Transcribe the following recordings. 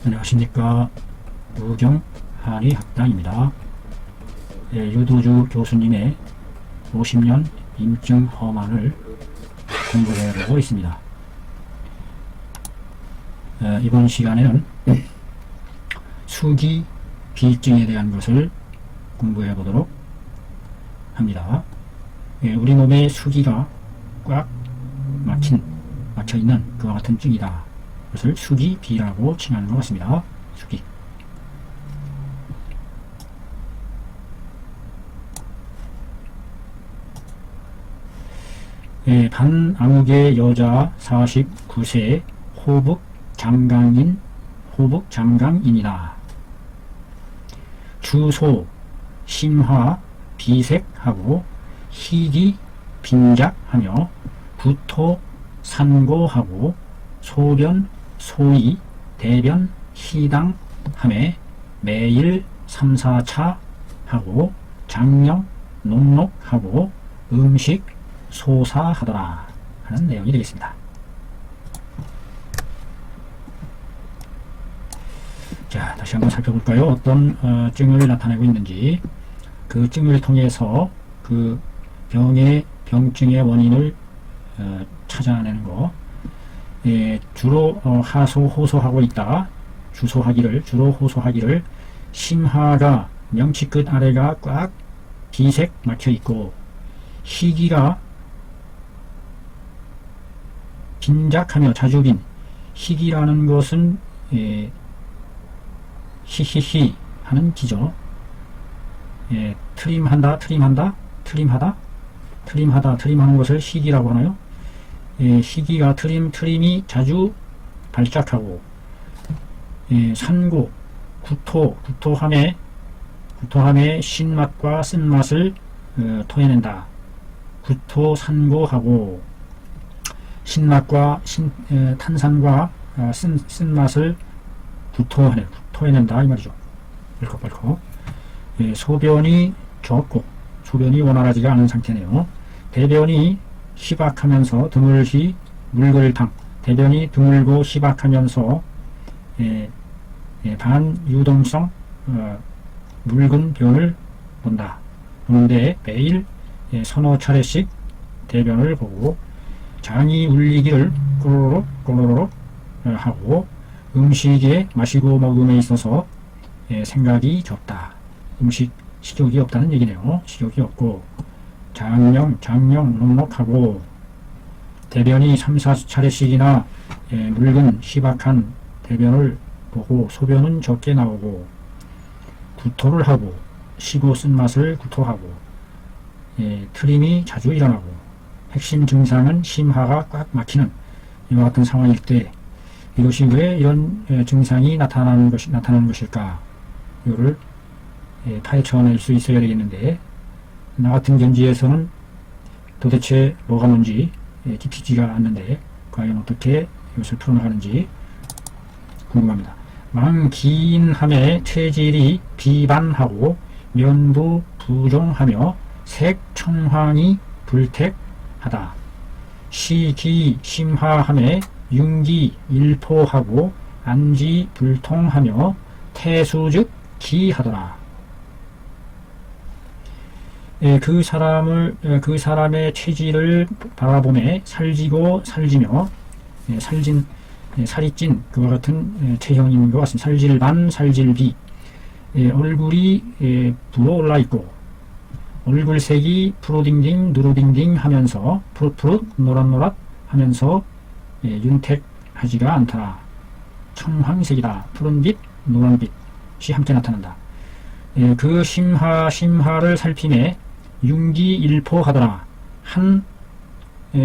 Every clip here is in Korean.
안녕하십니까. 우경한의학당입니다. 유도주 교수님의 50년 임증 허만을 공부해보고 있습니다. 이번 시간에는 수기 비증에 대한 것을 공부해 보도록 합니다. 우리 몸의 수기가 꽉 막혀 있는 그와 같은 증이다. 그것을 수기비라고 칭하는 것 같습니다. 수기. 반암흑의 여자 49세 호북장강인이다. 주소 심화 비색하고 희기 빈작하며 구토 산고하고 소변 소위 대변 희당함에 매일 3, 4차 하고 장령 녹록하고 음식 소사하더라 하는 내용이 되겠습니다. 자, 다시 한번 살펴볼까요? 어떤 증을 나타내고 있는지, 그 증을 통해서 그 병증의 원인을 찾아내는 거. 주로 호소하고 있다. 주로 호소하기를 심하가 명치 끝 아래가 꽉 비색 막혀 있고 희기가 빈작하며 자주 빈. 희기라는 것은 히히히 하는 기죠. 트림하다 트림하는 것을 희기라고 하나요? 희기가 트림이 자주 발작하고, 산고 구토함에 신맛과 쓴맛을 토해낸다. 구토 산고하고 신맛과 탄산과 쓴맛을 토해낸다 이 말이죠. 벌컥벌컥. 소변이 적고 소변이 원활하지가 않은 상태네요. 대변이 희박하면서 드물시 물글탕. 대변이 드물고 희박하면서 반유동성 묽은 변을 본다. 그런데 매일 서너 차례씩 대변을 보고 장이 울리기를 꼬로록 하고 음식에 마시고 먹음에 있어서 생각이 적다. 식욕이 없다는 얘기네요. 식욕이 없고 장령 녹록하고 대변이 3, 4차례씩이나 묽은 희박한 대변을 보고 소변은 적게 나오고 구토를 하고 시고 쓴맛을 구토하고 트림이 자주 일어나고 핵심 증상은 심하가 꽉 막히는 이와 같은 상황일 때 이것이 왜 이런 증상이 나타나는 것일까? 이거를 파헤쳐낼 수 있어야 되겠는데, 나 같은 견지에서는 도대체 뭐가 뭔지 짚히지가 않는데 과연 어떻게 이것을 풀어나가는지 궁금합니다. 망기인함에 체질이 비반하고 면부 부종하며 색청황이 불택하다. 시기 심화함에 윤기 일포하고 안지 불통하며 태수즉 기하더라. 그 사람의 체질을 바라보매 살지고 살지며 살이 찐 그와 같은 체형인 것 같습니다. 살질반 살질비. 얼굴이 부어올라 있고 얼굴색이 푸르딩딩 누르딩딩 하면서 푸릇푸릇 노릇노릇 하면서 윤택하지가 않더라. 청황색이다. 푸른빛 노란빛이 함께 나타난다. 그 심하를 살피매 윤기일포하더라.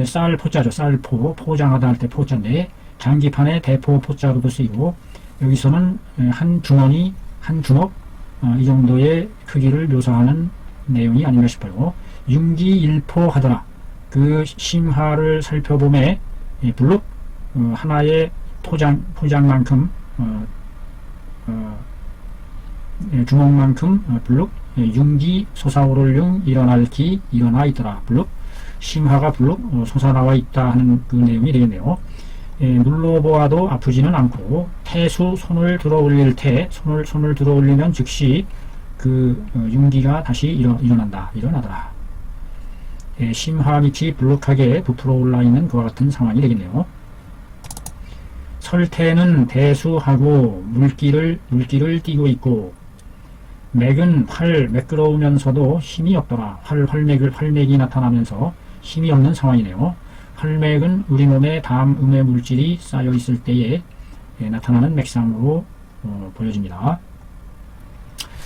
쌀포자죠. 쌀포, 포장하다 할 때 포자인데 장기판에 대포 포자로도 쓰이고, 여기서는 한 주머니, 한 주먹 이 정도의 크기를 묘사하는 내용이 아닌가 싶어요. 윤기일포하더라. 그 심하를 살펴보매 블룩 하나의 포장만큼 주먹만큼 블룩 윤기 솟아오를 융 일어날 기 일어나 있더라. 블룩 심하가 블룩 솟아나와 있다 하는 그 내용이 되겠네요. 눌러보아도 아프지는 않고 태수 손을 들어 올릴 때 손을 들어 올리면 즉시 그 윤기가 다시 일어나더라. 심화 밑이 불룩하게 부풀어 올라 있는 그와 같은 상황이 되겠네요. 설태는 대수하고 물기를 띠고 있고 맥은 매끄러우면서도 힘이 없더라. 활맥이 나타나면서 힘이 없는 상황이네요. 활맥은 우리 몸에 담음의 물질이 쌓여 있을 때에 나타나는 맥상으로 보여집니다.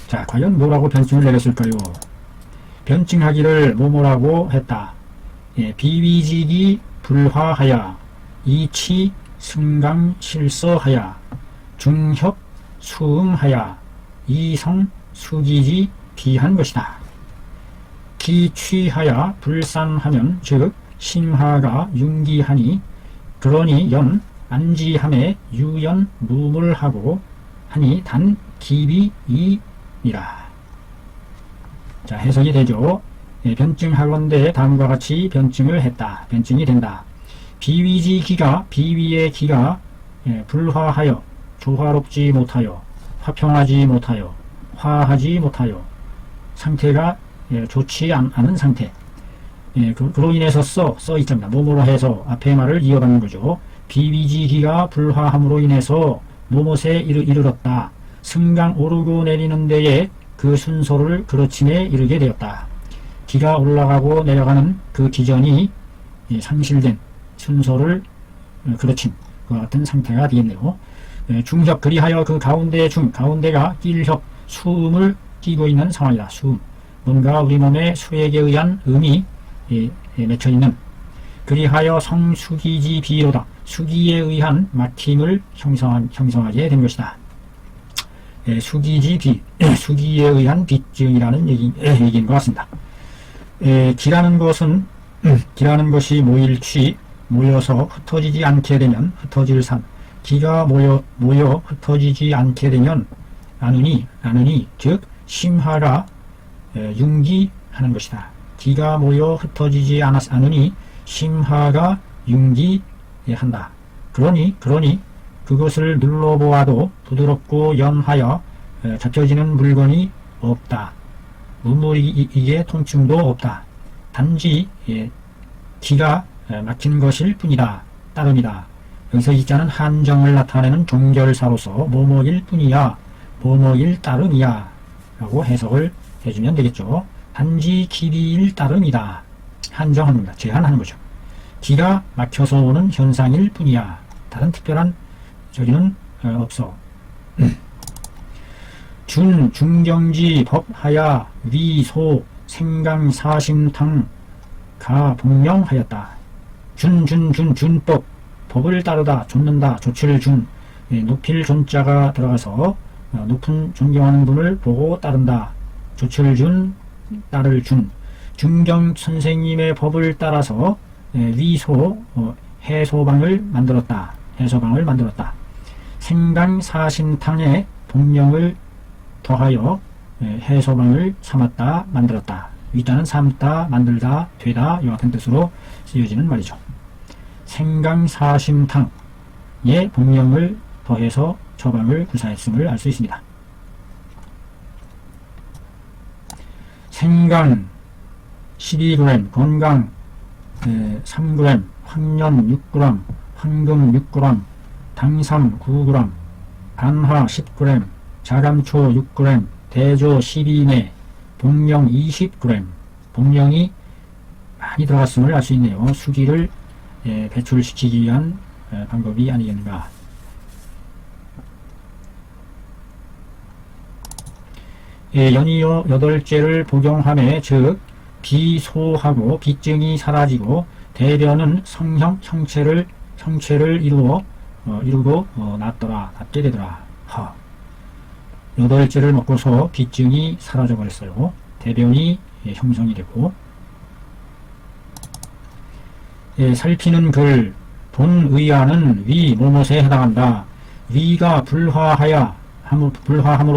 자, 과연 뭐라고 변증을 내렸을까요? 변증하기를 뭐뭐라고 했다. 비위직이 불화하야 이치 승강 실서하야 중협 수응하야 이성 수기지 비한 것이다. 기취하야 불산하면 즉 심하가 융기하니 그러니 연 안지함에 유연 무물하고 하니 단 기비 이니라. 자, 해석이 되죠. 변증하건대 다음과 같이 변증을 했다. 변증이 된다. 비위의 기가 불화하여 조화롭지 못하여 화평하지 못하여 화하지 못하여 상태가 좋지 않은 상태. 그로 인해서 써 있습니다. 뭐뭐로 해서 앞에 말을 이어가는 거죠. 비위지기가 불화함으로 인해서 뭐뭇에 이르렀다. 승강 오르고 내리는 데에 그 순서를 그르침에 이르게 되었다. 기가 올라가고 내려가는 그 기전이 상실된 순서를 그르침 그 같은 상태가 되겠네요. 중협 그리하여 그 가운데가 낄협 수음을 띠고 있는 상황이다. 수음 뭔가 우리 몸의 수액에 의한 음이 맺혀있는 그리하여 성수기지 비로다. 수기에 의한 막힘을 형성하게 된 것이다. 수기지 비 수기에 의한 비증이라는 얘기인 것 같습니다. 기라는 것이 모여서 흩어지지 않게 되면 흩어질 산 기가 모여 흩어지지 않게 되면 나누니 즉 심화가 융기하는 것이다. 기가 모여 흩어지지 않으니 심화가 융기한다. 그러니 그것을 눌러보아도 부드럽고 연하여 잡혀지는 물건이 없다. 이게 통증도 없다. 단지 기가 막힌 것일 뿐이다. 따름이다. 여기서 이자는 한정을 나타내는 종결사로서 뭐뭐일 뿐이야, 뭐뭐일 따름이야 라고 해석을 해주면 되겠죠. 단지 기비일 따름이다. 한정합니다. 제한하는 거죠. 기가 막혀서 오는 현상일 뿐이야. 다른 특별한 저기는 없어. 중경지 법하야 위소 생강 사심탕 가 복명하였다. 준법 법을 따르다 좇는다 조치를 높일 존자가 들어가서 높은 존경하는 분을 보고 따른다. 조치를 따를 중경 선생님의 법을 따라서 위소 해소방을 만들었다. 생강 사심탕에 복명을 더하여 해소방을 삼았다. 만들었다. 위자는 삼다, 만들다, 되다 이와 같은 뜻으로 쓰여지는 말이죠. 생강사심탕에 복명을 더해서 처방을 구사했음을 알 수 있습니다. 생강 12g, 건강 3g, 황년 6g, 황금 6g, 당삼 9g, 간화 10g, 자감초 6g, 대조 12내, 복령 20g, 복령이 많이 들어갔음을 알 수 있네요. 수기를 배출시키기 위한 방법이 아니겠는가. 연이어 8제를 복용함에 즉 비소하고 비증이 사라지고 대변은 성형 형체를 이루고 낫게 되더라. 8제를 먹고서 비증이 사라져 버렸어요. 대변이 형성이 되고 살피는 글 본의아는 위 뭐뭇에 해당한다. 위가 불화함으로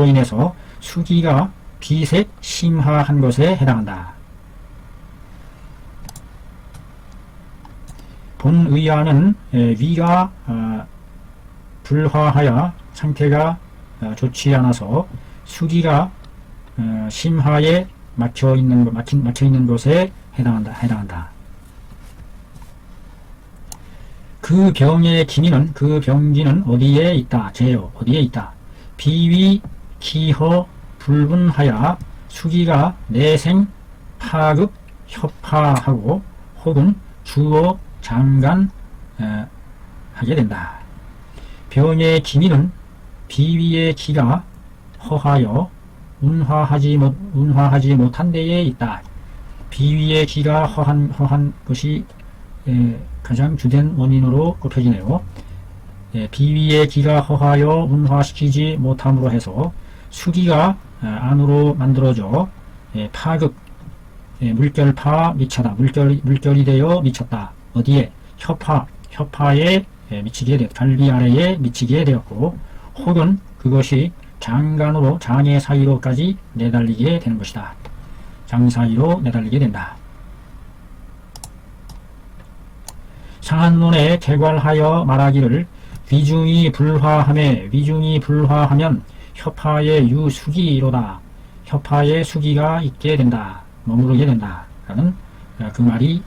인해서 수기가 비색 심화한 것에 해당한다. 본의아는 위가 불화하여 상태가 좋지 않아서 수기가 심하에 막혀 있는 곳에 해당한다. 그 병의 그 병기는 어디에 있다? 제요. 어디에 있다? 비위, 기허, 불분하여 수기가 내생, 파급, 협파하고 혹은 주어, 장간 하게 된다. 병의 기미는 비위의 기가 허하여 운화하지 못한 데에 있다. 비위의 기가 허한 것이 가장 주된 원인으로 꼽혀지네요. 비위의 기가 허하여 운화시키지 못함으로 해서 수기가 안으로 만들어져 파극, 물결파 미쳐다. 물결이 되어 미쳤다. 어디에? 협파에 미치게 되었고, 갈비 아래에 미치게 되었고, 혹은 그것이 장간으로 장의 사이로까지 내달리게 되는 것이다. 장 사이로 내달리게 된다. 상한론에 개괄하여 말하기를 위중이 불화하면 협파의 유수기로다. 협파의 수기가 있게 된다. 머무르게 된다. 라는 그 말이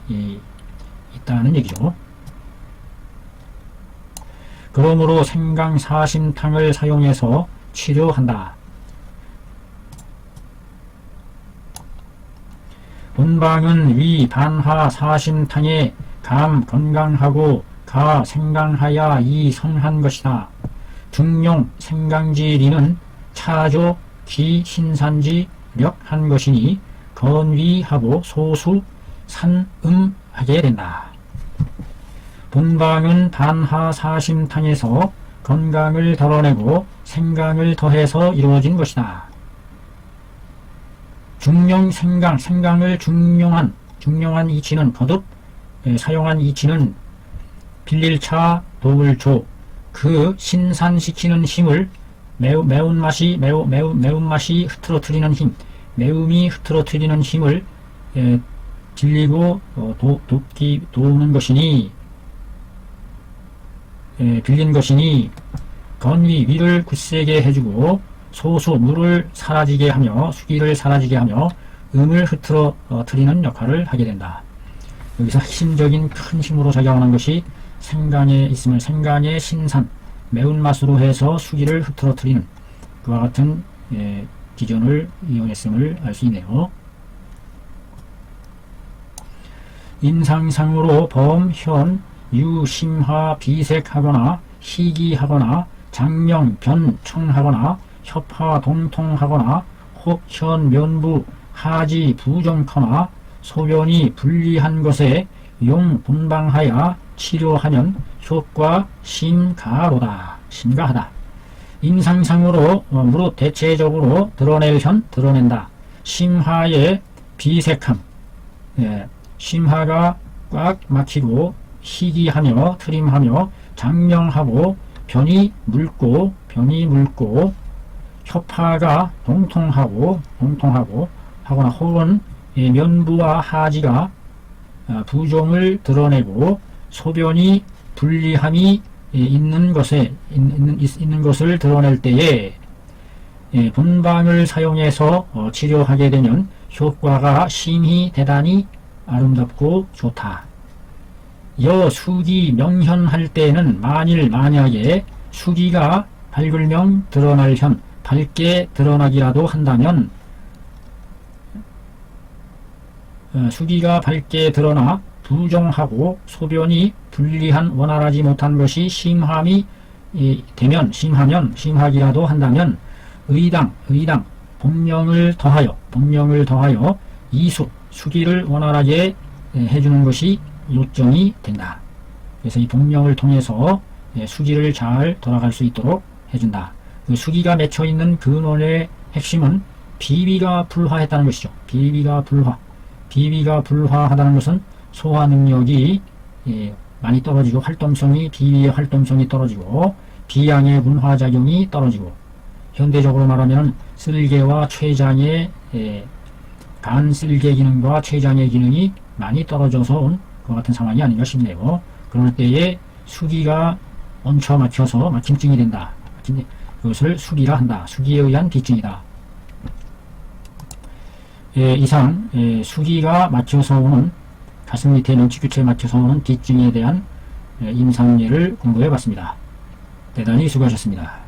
있다는 얘기죠. 그러므로 생강사심탕을 사용해서 치료한다. 본방은 위 반화 사심탕에 감 건강하고 가 생강하야 이 성한 것이다. 중용 생강지 리는 차조 기 신산지 력한 것이니 건위하고 소수 산음하게 된다. 본방은 반하 사심탕에서 건강을 덜어내고 생강을 더해서 이루어진 것이다. 중용 생강을 중용한 이치는 거듭 사용한 이치는 빌릴차 도울조 그 신산시키는 힘을 매운맛이 흐트러뜨리는 힘, 매움이 흐트러뜨리는 힘을 빌리고 도우는 것이니 빌린 것이니 건위 위를 굳세게 해주고 소수 물을 사라지게 하며 수기를 사라지게 하며 음을 흐트러뜨리는 역할을 하게 된다. 여기서 핵심적인 큰 힘으로 작용하는 것이 생강에 있음을 생강의 신산 매운맛으로 해서 수기를 흐트러뜨리는 그와 같은 기전을 이용했음을 알 수 있네요. 인상상으로 범, 현, 유, 심화, 비색하거나 희기하거나 장명, 변, 청하거나 협화, 동통하거나 혹, 현, 면부, 하지, 부정커나 소변이 불리한 것에 용, 분방하여 치료하면 효과 심가로다. 심가하다. 인상상으로 무릇 대체적으로 드러낸다. 심하의 비색함, 심하가 꽉 막히고 희기하며 트림하며 장명하고 변이 묽고 협파가 동통하고 하거나 혹은 면부와 하지가 부종을 드러내고 소변이 불리함이 있는 것을 드러낼 때에 본방을 사용해서 치료하게 되면 효과가 심히 대단히 아름답고 좋다. 수기 명현할 때에는 만약에 수기가 밝을명 드러날 현 밝게 드러나기라도 한다면 수기가 밝게 드러나 부정하고 소변이 불리한 원활하지 못한 것이 심하기라도 한다면 의당 본명을 더하여 수기를 원활하게 해주는 것이 요점이 된다. 그래서 이 본명을 통해서 수기를 잘 돌아갈 수 있도록 해준다. 그 수기가 맺혀있는 근원의 핵심은 비위가 불화했다는 것이죠. 비위가 불화하다는 것은 소화 능력이 많이 떨어지고 비위의 활동성이 떨어지고 비양의 문화작용이 떨어지고 현대적으로 말하면 쓸개와 췌장의 간 쓸개 기능과 췌장의 기능이 많이 떨어져서 온 것 같은 상황이 아닌가 싶네요. 그럴 때에 수기가 얹혀 막혀서 막힘증이 된다. 그것을 수기라 한다. 수기에 의한 비증이다. 이상 수기가 막혀서 오는 가슴 밑에 능치규체에 막혀서 오는 비증에 대한 임상례를 공부해 봤습니다. 대단히 수고하셨습니다.